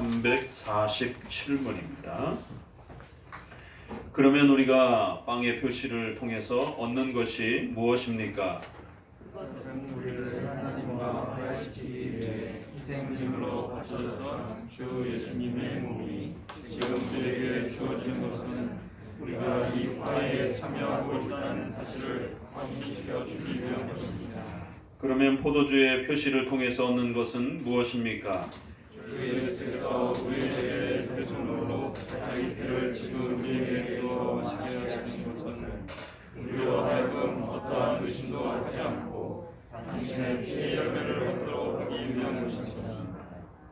347문입니다. 그러면 우리가 빵의 표시를 통해서 얻는 것이 무엇입니까? 그것은 우리를 하나님과 화해시키기 위해 희생짐으로 바쳐졌던 주 예수님의 몸이 지금 우리에게 주어지는 것은 우리가 이 화해에 참여하고 있다는 사실을 확인시켜 주기 위한 것입니다. 그러면 포도주의 표시를 통해서 얻는 것은 무엇입니까? 주 예수께서 우리에게 배송으로 자기 피를 지금 우리에게 주어 마시게 하신 것은 우리로 하여금 어떠한 의심도 하지 않고 당신의 피의 열매를 얻도록 하기 위한 것입니다.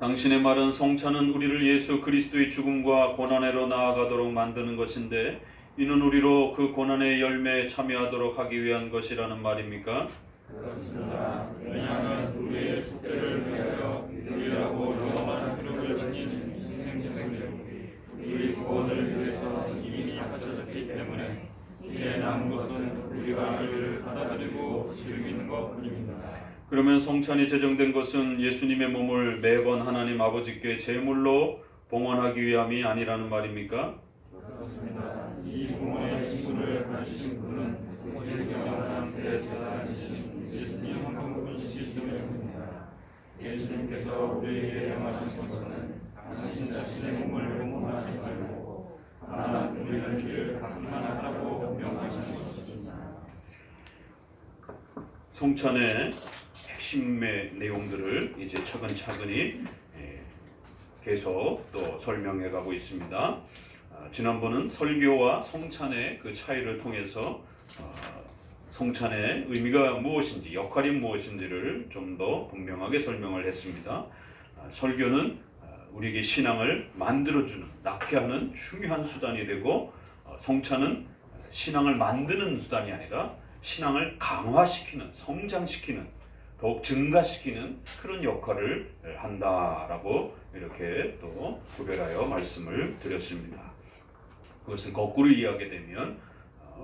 당신의 말은 성찬은 우리를 예수 그리스도의 죽음과 고난으로 나아가도록 만드는 것인데 이는 우리로 그 고난의 열매에 참여하도록 하기 위한 것이라는 말입니까? 그렇습니다. 왜냐하면 우리의 숙제를 위하여 유일하고 영원한 기록을 지닌 희생제물이 우리 구원을 위해서 이미 바쳐졌기 때문에 이제 남은 것은 우리가 이를 받아들이고 즐기는 것뿐입니다. 그러면 성찬이 제정된 것은 예수님의 몸을 매번 하나님 아버지께 제물로 봉헌하기 위함이 아니라는 말입니까? 그렇습니다. 이 봉헌의 직분을 가지신 분은 오직 영원한 대제사장이신 예수님 한 분이시기 때문입니다. 예수님께서 우리에게 명하신 것은 당신 자신의 몸을 봉헌하지 말고 다만 우리를 길을 닦기만 하라고 명하신 것입니다. 성찬의 핵심의 내용들을 이제 차근차근히 계속 또 설명해 가고 있습니다. 지난번은 설교와 성찬의 그 차이를 통해서 성찬의 의미가 무엇인지, 역할이 무엇인지를 좀 더 분명하게 설명을 했습니다. 설교는 우리에게 신앙을 만들어주는, 낳게 하는 중요한 수단이 되고, 성찬은 신앙을 만드는 수단이 아니라 신앙을 강화시키는, 성장시키는, 더욱 증가시키는 그런 역할을 한다라고 이렇게 또 구별하여 말씀을 드렸습니다. 그것은 거꾸로 이해하게 되면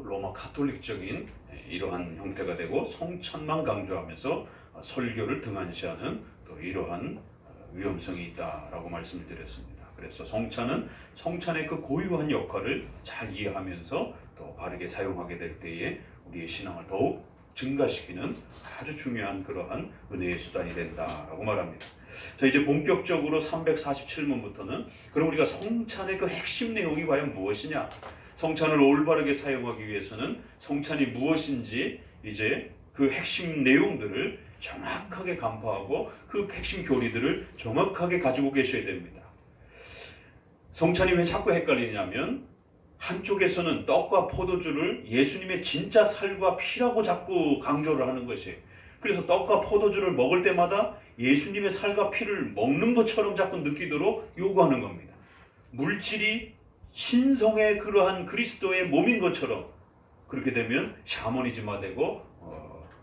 로마 카톨릭적인 이러한 형태가 되고 성찬만 강조하면서 설교를 등한시하는 또 이러한 위험성이 있다라고 말씀을 드렸습니다. 그래서 성찬은 성찬의 그 고유한 역할을 잘 이해하면서 또 바르게 사용하게 될 때에 우리의 신앙을 더욱 증가시키는 아주 중요한 그러한 은혜의 수단이 된다라고 말합니다. 자, 이제 본격적으로 347문부터는 그럼 우리가 성찬의 그 핵심 내용이 과연 무엇이냐? 성찬을 올바르게 사용하기 위해서는 성찬이 무엇인지 이제 그 핵심 내용들을 정확하게 간파하고 그 핵심 교리들을 정확하게 가지고 계셔야 됩니다. 성찬이 왜 자꾸 헷갈리냐면 한쪽에서는 떡과 포도주를 예수님의 진짜 살과 피라고 자꾸 강조를 하는 것이에요. 그래서 떡과 포도주를 먹을 때마다 예수님의 살과 피를 먹는 것처럼 자꾸 느끼도록 요구하는 겁니다. 물질이 신성의 그러한 그리스도의 몸인 것처럼 그렇게 되면 샤머니즘화되고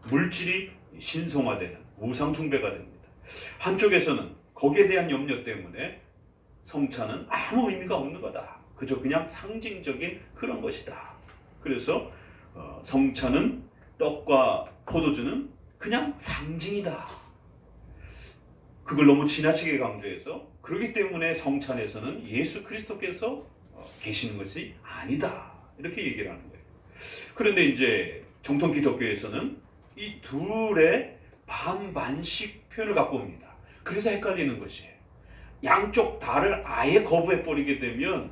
물질이 신성화되는 우상숭배가 됩니다. 한쪽에서는 거기에 대한 염려 때문에 성찬은 아무 의미가 없는 거다. 그저 그냥 상징적인 그런 것이다. 그래서 성찬은 떡과 포도주는 그냥 상징이다. 그걸 너무 지나치게 강조해서 그렇기 때문에 성찬에서는 예수 그리스도께서 계시는 것이 아니다. 이렇게 얘기를 하는 거예요. 그런데 이제 정통 기독교에서는 이 둘의 반반씩 표현을 갖고 옵니다. 그래서 헷갈리는 것이에요. 양쪽 다를 아예 거부해버리게 되면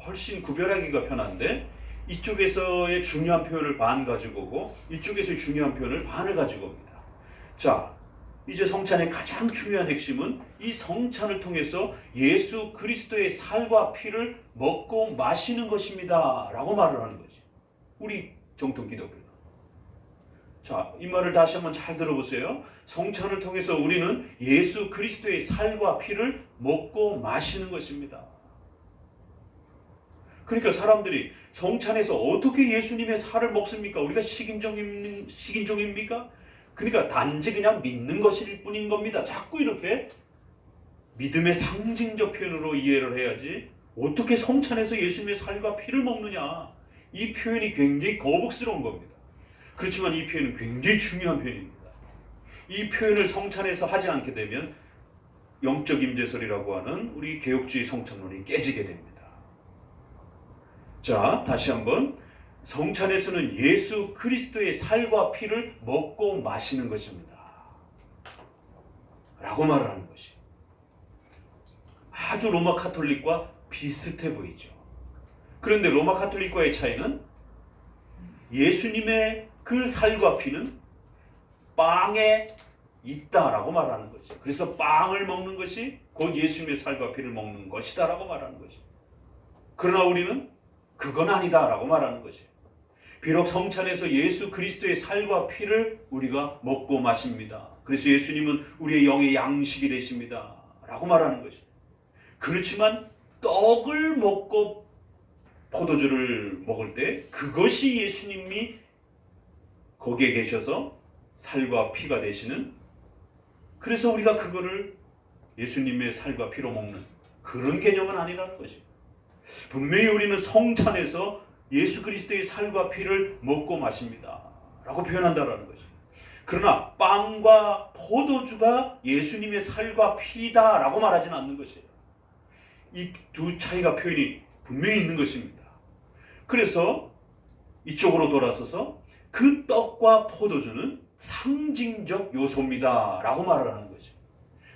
훨씬 구별하기가 편한데 이쪽에서의 중요한 표현을 반 가지고 오고 이쪽에서의 중요한 표현을 반을 가지고 옵니다. 자, 이제 성찬의 가장 중요한 핵심은 이 성찬을 통해서 예수 그리스도의 살과 피를 먹고 마시는 것입니다 라고 말을 하는 거지. 우리 정통 기독교는. 자, 이 말을 다시 한번 잘 들어보세요. 성찬을 통해서 우리는 예수 그리스도의 살과 피를 먹고 마시는 것입니다. 그러니까 사람들이 성찬에서 어떻게 예수님의 살을 먹습니까? 우리가 식인종입니까? 그러니까 단지 그냥 믿는 것일 뿐인 겁니다. 자꾸 이렇게 믿음의 상징적 표현으로 이해를 해야지 어떻게 성찬에서 예수님의 살과 피를 먹느냐, 이 표현이 굉장히 거북스러운 겁니다. 그렇지만 이 표현은 굉장히 중요한 표현입니다. 이 표현을 성찬에서 하지 않게 되면 영적 임재설이라고 하는 우리 개혁주의 성찬론이 깨지게 됩니다. 자, 다시 한번 성찬에서는 예수 그리스도의 살과 피를 먹고 마시는 것입니다. 라고 말을 하는 것이 아주 로마 카톨릭과 비슷해 보이죠. 그런데 로마 카톨릭과의 차이는 예수님의 그 살과 피는 빵에 있다라고 말하는 거죠. 그래서 빵을 먹는 것이 곧 예수님의 살과 피를 먹는 것이다라고 말하는 거죠. 그러나 우리는 그건 아니다라고 말하는 거죠. 비록 성찬에서 예수 그리스도의 살과 피를 우리가 먹고 마십니다. 그래서 예수님은 우리의 영의 양식이 되십니다 라고 말하는 거죠. 그렇지만 떡을 먹고 포도주를 먹을 때 그것이 예수님이 거기에 계셔서 살과 피가 되시는, 그래서 우리가 그거를 예수님의 살과 피로 먹는 그런 개념은 아니라는 거죠. 분명히 우리는 성찬에서 예수 그리스도의 살과 피를 먹고 마십니다 라고 표현한다는 거죠. 그러나 빵과 포도주가 예수님의 살과 피다 라고 말하지는 않는 것이에요. 이 두 차이가 표현이 분명히 있는 것입니다. 그래서 이쪽으로 돌아서서 그 떡과 포도주는 상징적 요소입니다 라고 말을 하는 거죠.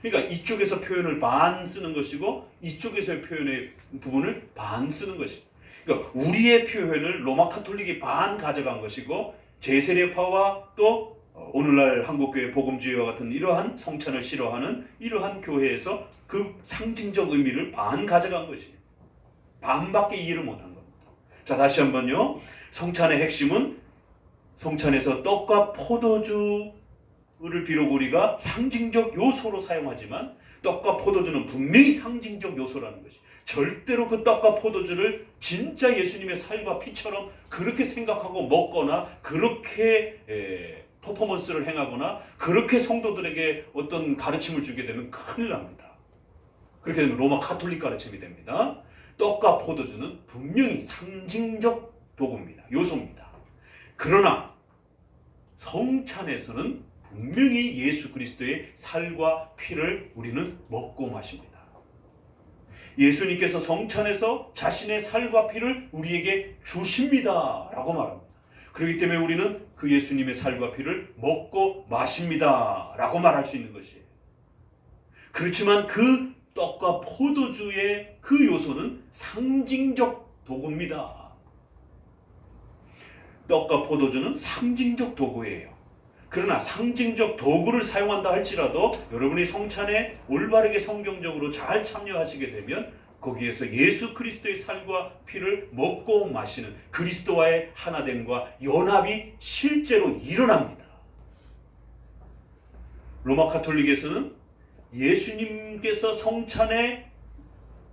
그러니까 이쪽에서 표현을 반 쓰는 것이고 이쪽에서의 표현의 부분을 반 쓰는 것이죠. 그러니까 우리의 표현을 로마 카톨릭이 반 가져간 것이고 제세례파와 또 오늘날 한국교회 복음주의와 같은 이러한 성찬을 싫어하는 이러한 교회에서 그 상징적 의미를 반 가져간 것이에요. 반밖에 이해를 못한 겁니다. 자, 다시 한번요. 성찬의 핵심은 성찬에서 떡과 포도주를 비록 우리가 상징적 요소로 사용하지만 떡과 포도주는 분명히 상징적 요소라는 것이, 절대로 그 떡과 포도주를 진짜 예수님의 살과 피처럼 그렇게 생각하고 먹거나 그렇게 퍼포먼스를 행하거나 그렇게 성도들에게 어떤 가르침을 주게 되면 큰일 납니다. 그렇게 되면 로마 카톨릭 가르침이 됩니다. 떡과 포도주는 분명히 상징적 도구입니다. 요소입니다. 그러나 성찬에서는 분명히 예수 그리스도의 살과 피를 우리는 먹고 마십니다. 예수님께서 성찬에서 자신의 살과 피를 우리에게 주십니다 라고 말합니다. 그렇기 때문에 우리는 그 예수님의 살과 피를 먹고 마십니다 라고 말할 수 있는 것이에요. 그렇지만 그 떡과 포도주의 그 요소는 상징적 도구입니다. 떡과 포도주는 상징적 도구예요. 그러나 상징적 도구를 사용한다 할지라도 여러분이 성찬에 올바르게 성경적으로 잘 참여하시게 되면 거기에서 예수 그리스도의 살과 피를 먹고 마시는 그리스도와의 하나됨과 연합이 실제로 일어납니다. 로마 카톨릭에서는 예수님께서 성찬에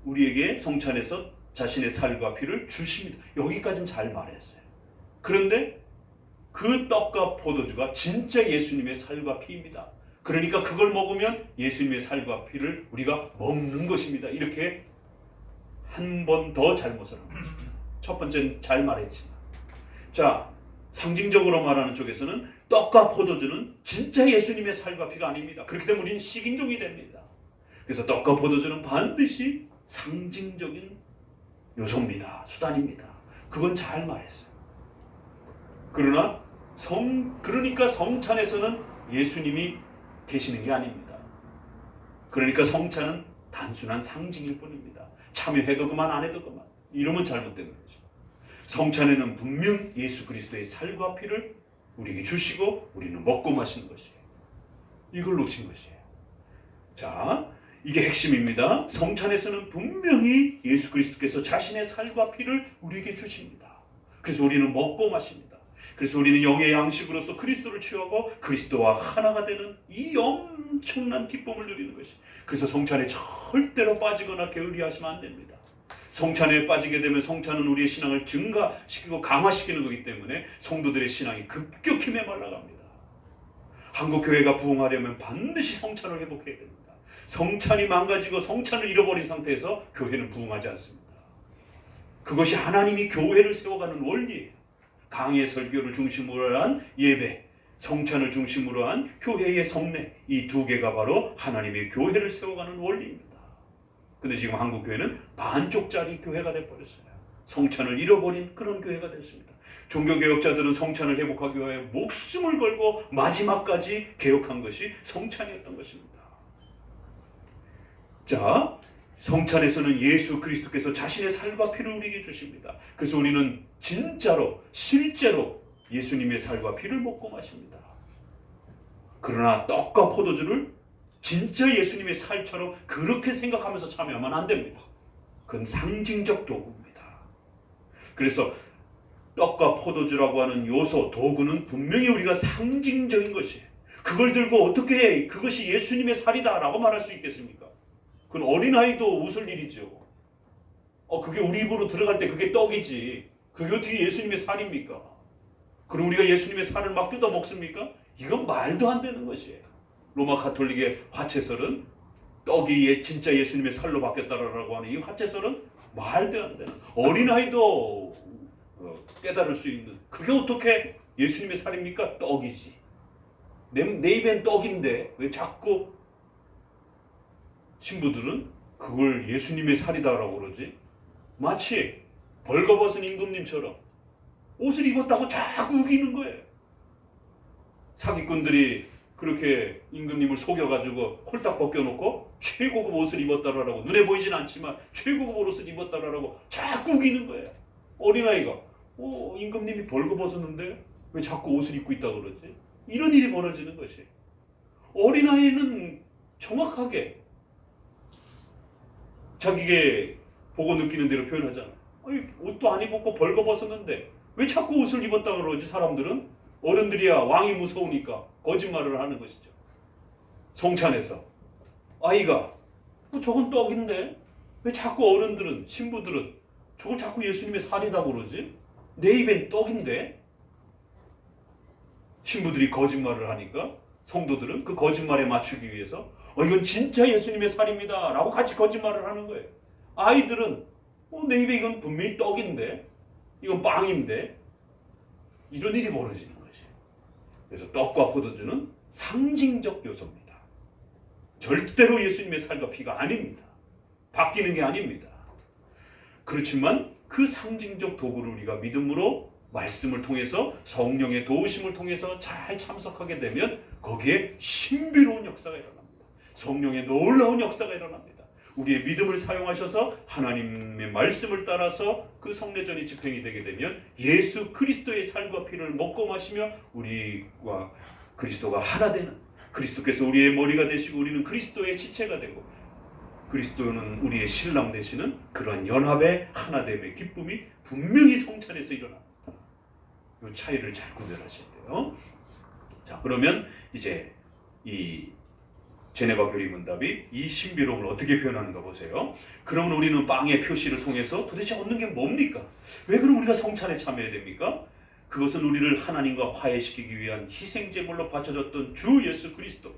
우리에게 성찬에서 자신의 살과 피를 주십니다. 여기까지는 잘 말했어요. 그런데 그 떡과 포도주가 진짜 예수님의 살과 피입니다. 그러니까 그걸 먹으면 예수님의 살과 피를 우리가 먹는 것입니다. 이렇게 한 번 더 잘못을 한 거죠. 첫 번째는 잘 말했지만, 자, 상징적으로 말하는 쪽에서는 떡과 포도주는 진짜 예수님의 살과 피가 아닙니다. 그렇기 때문에 우리는 식인종이 됩니다. 그래서 떡과 포도주는 반드시 상징적인 요소입니다. 수단입니다. 그건 잘 말했어요. 그러나 그러니까 성찬에서는 예수님이 계시는 게 아닙니다. 그러니까 성찬은 단순한 상징일 뿐입니다. 참여해도 그만 안 해도 그만. 이러면 잘못된 거죠. 성찬에는 분명 예수 그리스도의 살과 피를 우리에게 주시고 우리는 먹고 마시는 것이에요. 이걸 놓친 것이에요. 자, 이게 핵심입니다. 성찬에서는 분명히 예수 그리스도께서 자신의 살과 피를 우리에게 주십니다. 그래서 우리는 먹고 마십니다. 그래서 우리는 영의 양식으로서 그리스도를 취하고 그리스도와 하나가 되는 이 엄청난 기쁨을 누리는 것이. 그래서 성찬에 절대로 빠지거나 게으리하시면 안 됩니다. 성찬에 빠지게 되면 성찬은 우리의 신앙을 증가시키고 강화시키는 거기 때문에 성도들의 신앙이 급격히 메말라갑니다. 한국교회가 부흥하려면 반드시 성찬을 회복해야 됩니다. 성찬이 망가지고 성찬을 잃어버린 상태에서 교회는 부흥하지 않습니다. 그것이 하나님이 교회를 세워가는 원리예요. 강의 설교를 중심으로 한 예배, 성찬을 중심으로 한 교회의 성례, 이 두 개가 바로 하나님의 교회를 세워가는 원리입니다. 근데 지금 한국 교회는 반쪽짜리 교회가 돼버렸어요. 성찬을 잃어버린 그런 교회가 됐습니다. 종교개혁자들은 성찬을 회복하기 위해 목숨을 걸고 마지막까지 개혁한 것이 성찬이었던 것입니다. 자, 성찬에서는 예수 그리스도께서 자신의 살과 피를 우리에게 주십니다. 그래서 우리는 진짜로 실제로 예수님의 살과 피를 먹고 마십니다. 그러나 떡과 포도주를 진짜 예수님의 살처럼 그렇게 생각하면서 참여하면 안 됩니다. 그건 상징적 도구입니다. 그래서 떡과 포도주라고 하는 요소, 도구는 분명히 우리가 상징적인 것이에요. 그걸 들고 어떻게 그것이 예수님의 살이다 라고 말할 수 있겠습니까? 그건 어린아이도 웃을 일이죠. 그게 우리 입으로 들어갈 때 그게 떡이지, 그게 어떻게 예수님의 살입니까? 그럼 우리가 예수님의 살을 막 뜯어 먹습니까? 이건 말도 안 되는 것이에요. 로마 가톨릭의 화채설은 떡이 진짜 예수님의 살로 바뀌었다라고 하는 이 화채설은 말도 안 되는, 어린아이도 깨달을 수 있는, 그게 어떻게 예수님의 살입니까? 떡이지. 내 입엔 떡인데 왜 자꾸 신부들은 그걸 예수님의 살이다라고 그러지? 마치 벌거벗은 임금님처럼 옷을 입었다고 자꾸 우기는 거예요. 사기꾼들이 그렇게 임금님을 속여가지고 홀딱 벗겨놓고 최고급 옷을 입었다라고, 눈에 보이진 않지만 최고급 옷을 입었다라고 자꾸 우기는 거예요. 어린아이가 임금님이 벌거벗었는데 왜 자꾸 옷을 입고 있다 그러지? 이런 일이 벌어지는 것이. 어린아이는 정확하게 자기가 보고 느끼는 대로 표현하잖아. 아니, 옷도 안 입었고 벌거벗었는데 왜 자꾸 옷을 입었다 그러지? 사람들은, 어른들이야 왕이 무서우니까 거짓말을 하는 것이죠. 성찬에서 아이가 저건 떡인데 왜 자꾸 어른들은, 신부들은 저걸 자꾸 예수님의 살이다 그러지? 내 입엔 떡인데? 신부들이 거짓말을 하니까 성도들은 그 거짓말에 맞추기 위해서 이건 진짜 예수님의 살입니다 라고 같이 거짓말을 하는 거예요. 아이들은 내 입에 이건 분명히 떡인데, 이건 빵인데, 이런 일이 벌어지는 것이에요. 그래서 떡과 포도주는 상징적 요소입니다. 절대로 예수님의 살과 피가 아닙니다. 바뀌는 게 아닙니다. 그렇지만 그 상징적 도구를 우리가 믿음으로 말씀을 통해서, 성령의 도우심을 통해서 잘 참석하게 되면 거기에 신비로운 역사가 일어납니다. 성령의 놀라운 역사가 일어납니다. 우리의 믿음을 사용하셔서 하나님의 말씀을 따라서 그 성례전이 집행이 되게 되면 예수 그리스도의 살과 피를 먹고 마시며 우리와 그리스도가 하나 되는, 그리스도께서 우리의 머리가 되시고 우리는 그리스도의 지체가 되고 그리스도는 우리의 신랑 되시는 그런 연합의 하나됨의 기쁨이 분명히 성찬에서 일어납니다. 이 차이를 잘 구별하셔야 돼요. 자, 그러면 이제 이 제네바 교리문답이 이 신비로움을 어떻게 표현하는가 보세요. 그러면 우리는 빵의 표시를 통해서 도대체 얻는 게 뭡니까? 왜 그럼 우리가 성찬에 참여해야 됩니까? 그것은 우리를 하나님과 화해시키기 위한 희생제물로 바쳐졌던 주 예수 그리스도,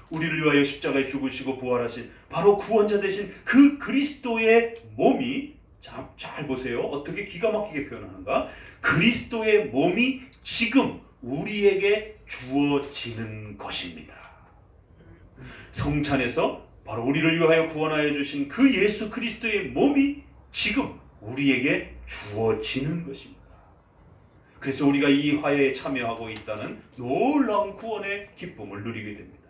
우리를 위하여 십자가에 죽으시고 부활하신 바로 구원자 되신 그 그리스도의 몸이, 잘 보세요. 어떻게 기가 막히게 표현하는가? 그리스도의 몸이 지금 우리에게 주어지는 것입니다. 성찬에서 바로 우리를 위하여 구원하여 주신 그 예수 그리스도의 몸이 지금 우리에게 주어지는 것입니다. 그래서 우리가 이 화해에 참여하고 있다는 놀라운 구원의 기쁨을 누리게 됩니다.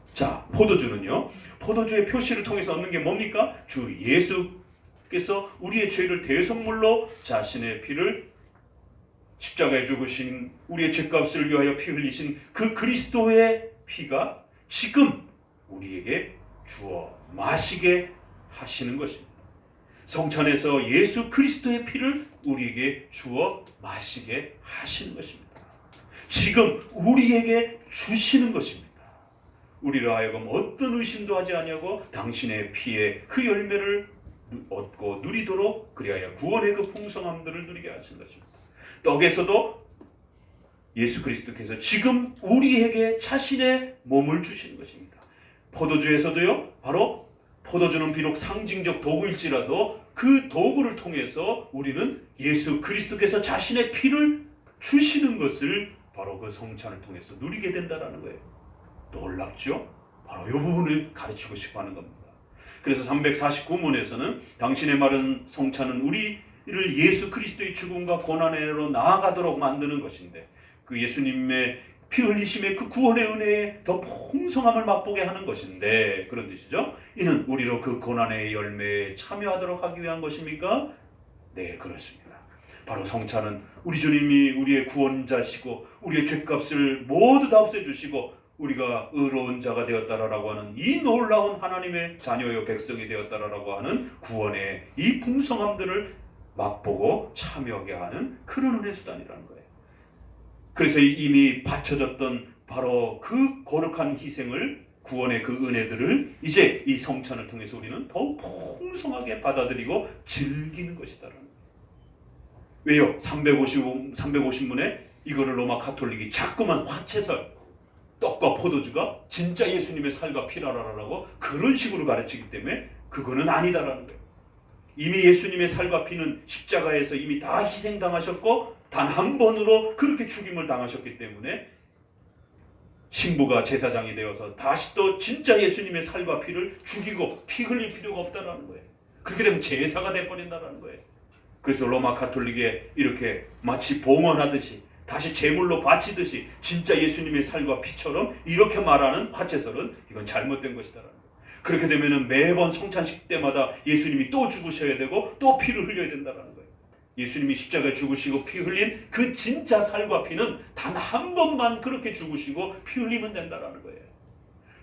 자, 포도주는요, 포도주의 표시를 통해서 얻는 게 뭡니까? 주 예수께서 우리의 죄를 대속물로 자신의 피를 십자가에 죽으신, 우리의 죄값을 위하여 피 흘리신 그 그리스도의 피가 지금 우리에게 주어 마시게 하시는 것입니다. 성찬에서 예수 그리스도의 피를 우리에게 주어 마시게 하시는 것입니다. 지금 우리에게 주시는 것입니다. 우리로 하여금 어떤 의심도 하지 아니하고 당신의 피의 그 열매를 얻고 누리도록 그리하여 구원의 그 풍성함들을 누리게 하신 것입니다. 떡에서도 예수 그리스도께서 지금 우리에게 자신의 몸을 주시는 것입니다. 포도주에서도요, 바로 포도주는 비록 상징적 도구일지라도 그 도구를 통해서 우리는 예수 그리스도께서 자신의 피를 주시는 것을 바로 그 성찬을 통해서 누리게 된다라는 거예요. 놀랍죠? 바로 이 부분을 가르치고 싶어 하는 겁니다. 그래서 349문에서는 당신의 말은 성찬은 우리를 예수 그리스도의 죽음과 고난으로 나아가도록 만드는 것인데 그 예수님의 피 흘리심의 그 구원의 은혜에 더 풍성함을 맛보게 하는 것인데 그런 뜻이죠. 이는 우리로 그 고난의 열매에 참여하도록 하기 위한 것입니까? 네, 그렇습니다. 바로 성찬은 우리 주님이 우리의 구원자시고 우리의 죄값을 모두 다 없애주시고 우리가 의로운 자가 되었다라고 하는 이 놀라운 하나님의 자녀요 백성이 되었다라고 하는 구원의 이 풍성함들을 맛보고 참여하게 하는 그런 은혜 수단이라는 거예요. 그래서 이미 바쳐졌던 바로 그 거룩한 희생을 구원의 그 은혜들을 이제 이 성찬을 통해서 우리는 더욱 풍성하게 받아들이고 즐기는 것이다라는 거예요. 왜요? 350문에 이거를 로마 가톨릭이 자꾸만 화채설 떡과 포도주가 진짜 예수님의 살과 피라라고 그런 식으로 가르치기 때문에 그거는 아니다라는 거예요. 이미 예수님의 살과 피는 십자가에서 이미 다 희생당하셨고 단 한 번으로 그렇게 죽임을 당하셨기 때문에 신부가 제사장이 되어서 다시 또 진짜 예수님의 살과 피를 죽이고 피 흘릴 필요가 없다라는 거예요. 그렇게 되면 제사가 돼버린다라는 거예요. 그래서 로마 가톨릭에 이렇게 마치 봉헌하듯이 다시 제물로 바치듯이 진짜 예수님의 살과 피처럼 이렇게 말하는 화채설은 이건 잘못된 것이다라는 거예요. 그렇게 되면 매번 성찬식 때마다 예수님이 또 죽으셔야 되고 또 피를 흘려야 된다라는 거예요. 예수님이 십자가에 죽으시고 피 흘린 그 진짜 살과 피는 단 한 번만 그렇게 죽으시고 피 흘리면 된다라는 거예요.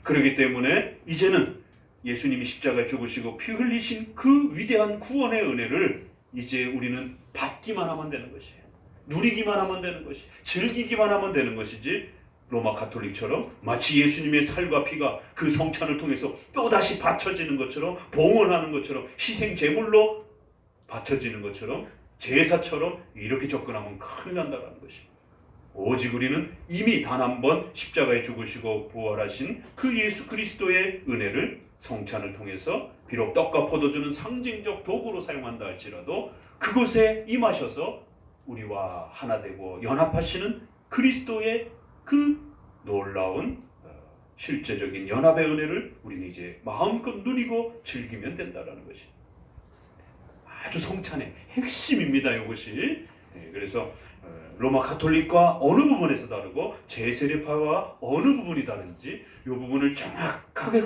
그렇기 때문에 이제는 예수님이 십자가에 죽으시고 피 흘리신 그 위대한 구원의 은혜를 이제 우리는 받기만 하면 되는 것이에요. 누리기만 하면 되는 것이, 즐기기만 하면 되는 것이지 로마 가톨릭처럼 마치 예수님의 살과 피가 그 성찬을 통해서 또다시 바쳐지는 것처럼 봉헌하는 것처럼 희생 제물로 바쳐지는 것처럼 제사처럼 이렇게 접근하면 큰일 난다는 것입니다. 오직 우리는 이미 단 한 번 십자가에 죽으시고 부활하신 그 예수 그리스도의 은혜를 성찬을 통해서 비록 떡과 포도주는 상징적 도구로 사용한다 할지라도 그곳에 임하셔서 우리와 하나 되고 연합하시는 그리스도의 그 놀라운 실제적인 연합의 은혜를 우리는 이제 마음껏 누리고 즐기면 된다는 것이 아주 성찬의 핵심입니다. 이것이. 그래서 로마 가톨릭과 어느 부분에서 다르고 제세례파와 어느 부분이 다른지 이 부분을 정확하게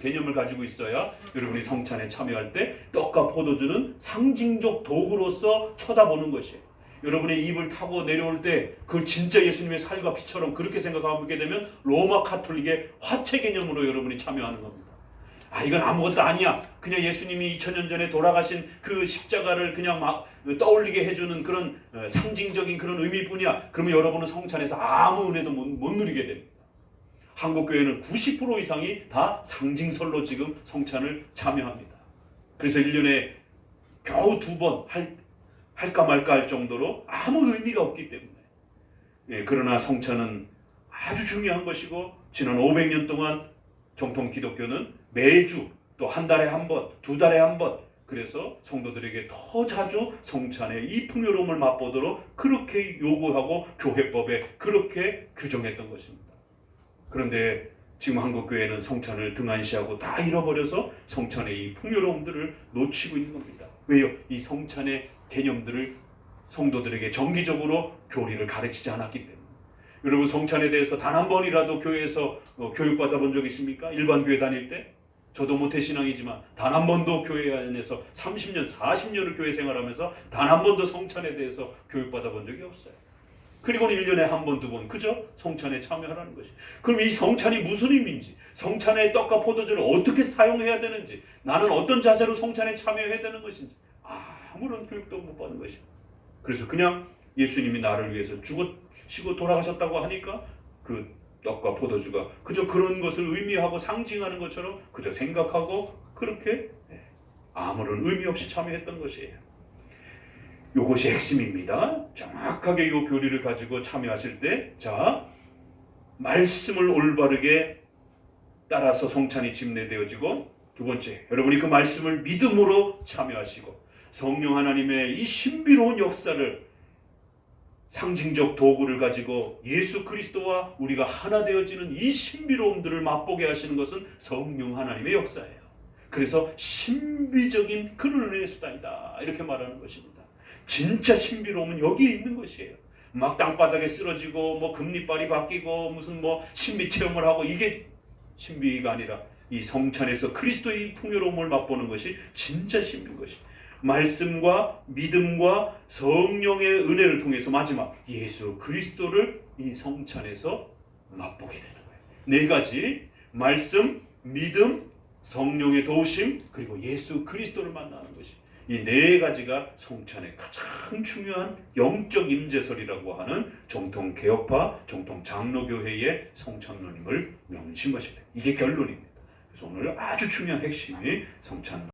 개념을 가지고 있어야 여러분이 성찬에 참여할 때 떡과 포도주는 상징적 도구로서 쳐다보는 것이에요. 여러분의 입을 타고 내려올 때 그걸 진짜 예수님의 살과 피처럼 그렇게 생각하게 되면 로마 가톨릭의 화채 개념으로 여러분이 참여하는 겁니다. 이건 아무것도 아니야. 그냥 예수님이 2000년 전에 돌아가신 그 십자가를 그냥 막 떠올리게 해주는 그런 상징적인 그런 의미뿐이야. 그러면 여러분은 성찬에서 아무 은혜도 못 누리게 됩니다. 한국교회는 90% 이상이 다 상징설로 지금 성찬을 참여합니다. 그래서 1년에 겨우 2번 할까 말까 할 정도로 아무 의미가 없기 때문에. 그러나 성찬은 아주 중요한 것이고 지난 500년 동안 정통 기독교는 매주 또 한 달에 한 번, 2달에 한 번 그래서 성도들에게 더 자주 성찬의 이 풍요로움을 맛보도록 그렇게 요구하고 교회법에 그렇게 규정했던 것입니다. 그런데 지금 한국교회는 성찬을 등한시하고 다 잃어버려서 성찬의 이 풍요로움들을 놓치고 있는 겁니다. 왜요? 이 성찬의 개념들을 성도들에게 정기적으로 교리를 가르치지 않았기 때문에. 여러분 성찬에 대해서 단 한 번이라도 교회에서 교육받아 본 적 있습니까? 일반 교회 다닐 때? 저도 모태신앙이지만 단 한 번도 교회 안에서 30년, 40년을 교회 생활하면서 단 한 번도 성찬에 대해서 교육받아 본 적이 없어요. 그리고는 1년에 한 번, 2번 그저 성찬에 참여하라는 것이. 그럼 이 성찬이 무슨 의미인지, 성찬의 떡과 포도주를 어떻게 사용해야 되는지, 나는 어떤 자세로 성찬에 참여해야 되는 것인지 아무런 교육도 못 받은 것이에요. 그래서 그냥 예수님이 나를 위해서 죽으시고 돌아가셨다고 하니까 그 떡과 포도주가 그저 그런 것을 의미하고 상징하는 것처럼 그저 생각하고 그렇게 아무런 의미 없이 참여했던 것이에요. 이것이 핵심입니다. 정확하게 이 교리를 가지고 참여하실 때, 자, 말씀을 올바르게 따라서 성찬이 집례되어지고, 두 번째, 여러분이 그 말씀을 믿음으로 참여하시고 성령 하나님의 이 신비로운 역사를 상징적 도구를 가지고 예수 그리스도와 우리가 하나 되어지는 이 신비로움들을 맛보게 하시는 것은 성령 하나님의 역사예요. 그래서 신비적인 그런 은혜의 수단이다 이렇게 말하는 것입니다. 진짜 신비로움은 여기에 있는 것이에요. 막 땅바닥에 쓰러지고 뭐 금리빨이 바뀌고 무슨 뭐 신비 체험을 하고 이게 신비가 아니라 이 성찬에서 그리스도의 풍요로움을 맛보는 것이 진짜 신비인 것입니다. 말씀과 믿음과 성령의 은혜를 통해서 마지막 예수 그리스도를 이 성찬에서 맛보게 되는 거예요. 네 가지 말씀, 믿음, 성령의 도우심 그리고 예수 그리스도를 만나는 것이 이 네 가지가 성찬의 가장 중요한 영적 임재설이라고 하는 정통 개혁파, 정통 장로교회의 성찬론임을 명심하셔야 돼요. 이게 결론입니다. 그래서 오늘 아주 중요한 핵심이 성찬